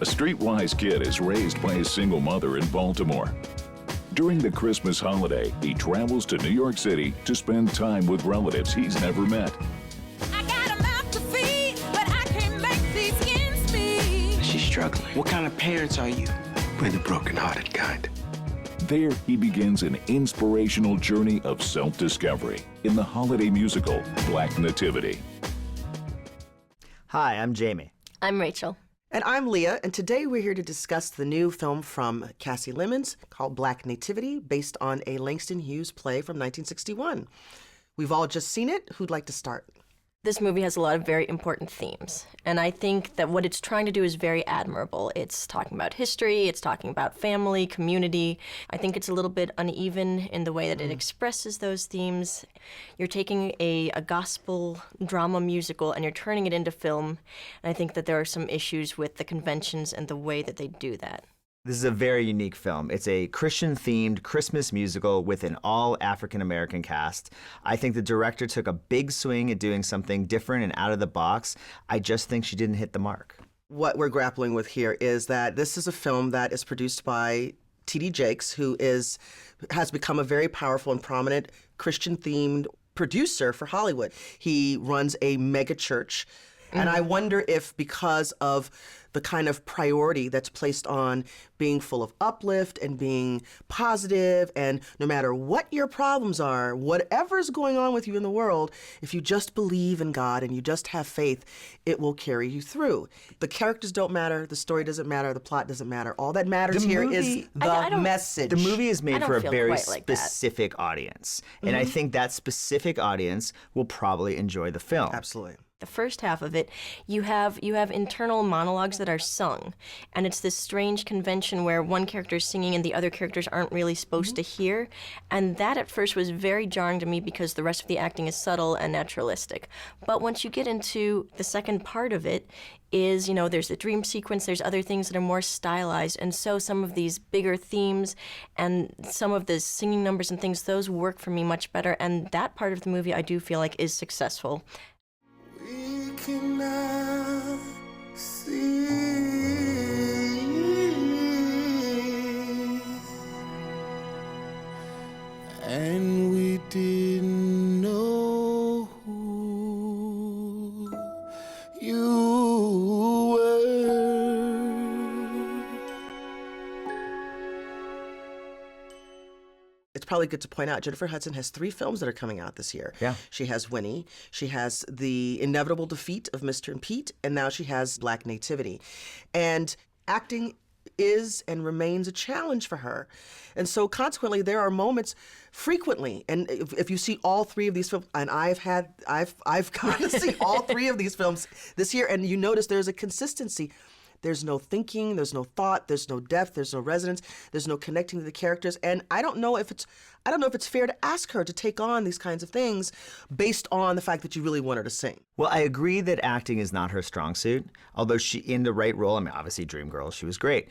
A streetwise kid is raised by his single mother in Baltimore. During the Christmas holiday, he travels to New York City to spend time with relatives he's never met. I got a mouth to feed, but I can't make these ends meet. She's struggling. What kind of parents are you? We're the broken-hearted kind. There, he begins an inspirational journey of self-discovery in the holiday musical, Black Nativity. Hi, I'm Jami. I'm Rachael. And I'm Leah, and today we're here to discuss the new film from Cassie Lemmons called Black Nativity, based on a Langston Hughes play from 1961. We've all just seen it. Who'd like to start? This movie has a lot of very important themes, and I think that what it's trying to do is very admirable. It's talking about history, it's talking about family, community. I think it's a little bit uneven in the way that it expresses those themes. You're taking a gospel drama musical and you're turning it into film, and I think that there are some issues with the conventions and the way that they do that. This is a very unique film. It's a Christian-themed Christmas musical with an all-African-American cast. I think the director took a big swing at doing something different and out of the box. I just think she didn't hit the mark. What we're grappling with here is that this is a film that is produced by T.D. Jakes, who has become a very powerful and prominent Christian-themed producer for Hollywood. He runs a mega church. And I wonder if, because of the kind of priority that's placed on being full of uplift and being positive, and no matter what your problems are, whatever's going on with you in the world, if you just believe in God and you just have faith, it will carry you through. The characters don't matter, the story doesn't matter, the plot doesn't matter. All that matters here is the message. The movie is made for a very like specific audience. And I think that specific audience will probably enjoy the film. Absolutely. The first half of it, you have internal monologues that are sung, and it's this strange convention where one character is singing and the other characters aren't really supposed to hear, and that at first was very jarring to me because the rest of the acting is subtle and naturalistic. But once you get into the second part of it, is, there's the dream sequence, there's other things that are more stylized, and so some of these bigger themes and some of the singing numbers and things, those work for me much better, and that part of the movie I do feel like is successful. We cannot see, and we didn't know who you were. It's probably good to point out, Jennifer Hudson has 3 films that are coming out this year. Yeah. She has Winnie, she has The Inevitable Defeat of Mr. and Pete, and now she has Black Nativity. And acting is and remains a challenge for her. And so consequently, there are moments frequently, and if you see all 3 of these films, and I've gotten to see all 3 of these films this year, and you notice there's a consistency. There's no thinking, there's no thought, there's no depth, there's no resonance, there's no connecting to the characters, and I don't know if it's fair to ask her to take on these kinds of things based on the fact that you really want her to sing. Well, I agree that acting is not her strong suit, although she, in the right role, obviously Dreamgirls, she was great.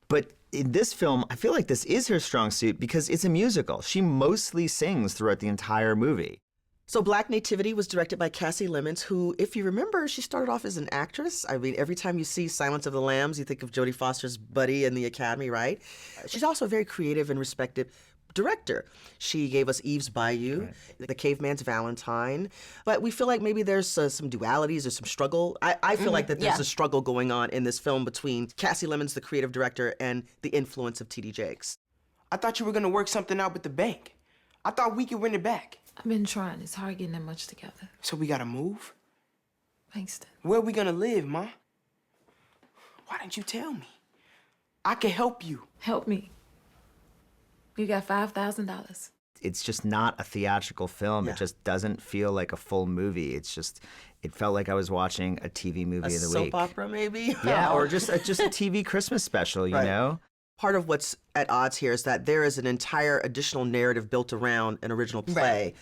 But in this film, I feel like this is her strong suit because it's a musical. She mostly sings throughout the entire movie. So Black Nativity was directed by Cassie Lemmons, who, if you remember, she started off as an actress. I mean, every time you see Silence of the Lambs, you think of Jodie Foster's buddy in the Academy, right? She's also a very creative and respected director. She gave us Eve's Bayou, The Caveman's Valentine. But we feel like maybe there's some dualities or some struggle. I feel like that there's a struggle going on in this film between Cassie Lemmons, the creative director, and the influence of T.D. Jakes. I thought you were gonna work something out with the bank. I thought we could win it back. I've been trying. It's hard getting that much together. So we gotta move? Langston. Where we gonna live, Ma? Why didn't you tell me? I can help you. Help me. You got $5,000. It's just not a theatrical film. Yeah. It just doesn't feel like a full movie. It felt like I was watching a TV movie of the week. A soap opera, maybe? Yeah, or just a TV Christmas special, you know? Part of what's at odds here is that there is an entire additional narrative built around an original play,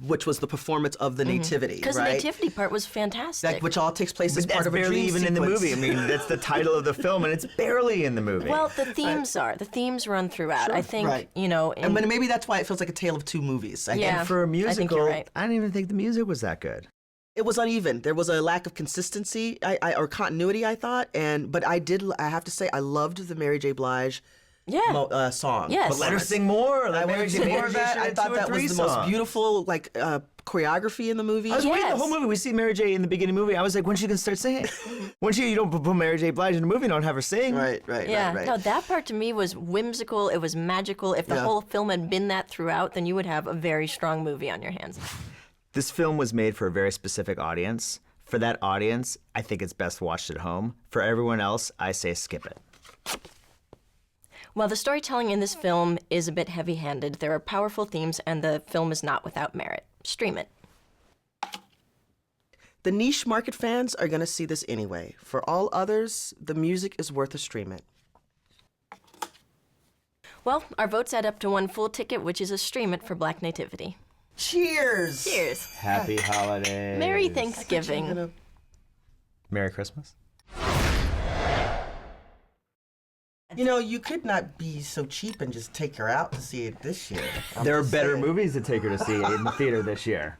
which was the performance of the Nativity, because right? the Nativity part was fantastic. Which all takes place as part of a dream even sequence. in the movie. I mean, that's the title of the film, and it's barely in the movie. Well, the themes run throughout. Sure. I think, Right. And maybe that's why it feels like a tale of 2 movies. Yeah. And for a musical, I think you're right. I didn't even think the music was that good. It was uneven. There was a lack of consistency or continuity, I thought. But I have to say, I loved the Mary J. Blige song. Yes. But let her sing more. I wanted to see more of that. I thought that was the most beautiful, choreography in the movie. I was waiting the whole movie. We see Mary J. in the beginning of the movie. I was like, when's she gonna start singing? You don't put Mary J. Blige in a movie, don't have her sing. Right. No, that part to me was whimsical. It was magical. If the whole film had been that throughout, then you would have a very strong movie on your hands. This film was made for a very specific audience. For that audience, I think it's best watched at home. For everyone else, I say skip it. While the storytelling in this film is a bit heavy-handed, there are powerful themes, and the film is not without merit. Stream it. The niche market fans are going to see this anyway. For all others, the music is worth a stream it. Well, our votes add up to one full ticket, which is a stream it for Black Nativity. Cheers! Cheers. Happy holidays. Merry Thanksgiving. Merry Christmas. You could not be so cheap and just take her out to see it this year. There are better movies to take her to see in the theater this year.